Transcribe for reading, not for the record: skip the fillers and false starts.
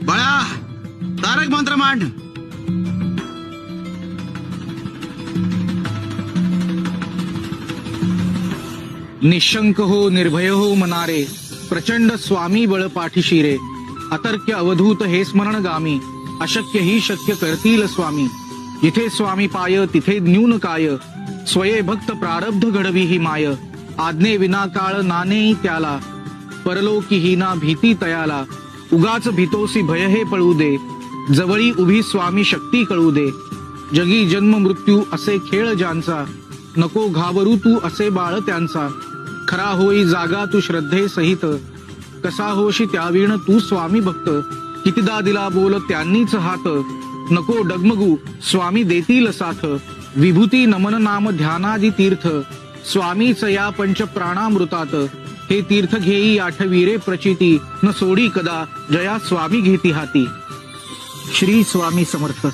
बाळा तारक मंत्र मांड. निशंक हो निर्भय हो मनारे, प्रचंड स्वामी बळ पाठीशी रे. अतर्क्य अवधूत हे स्मरण गामी, अशक्य ही शक्य करतील स्वामी. जिथे स्वामी पाय तिथे न्यून काय, स्वये भक्त प्रारब्ध घडवी ही माय. आज्ञे विना काळ नाने त्याला, परलोकी ही ना भीती तयाला. उगाच भीतोसी भय हे पळू दे, जवळी उभी स्वामी शक्ती कळू दे. जगी जन्म मृत्यू असे खेळ ज्यांचा, नको घाबरू तू असे बाळ त्यांचा. खरा होई जागा तू श्रद्धे सहित, कसा होशी त्यावीण तू स्वामी भक्त. कितीदा दिला बोल त्यांनीच हात, नको डगमगू स्वामी देतील साथ. विभूती नमन नाम ध्यानादी तीर्थ, स्वामीच या पंच प्राणामृतात. हे तीर्थ घेई आठवी रे प्रचिती, न सोडी कदा जया स्वामी घेती हाती. श्री स्वामी समर्थ.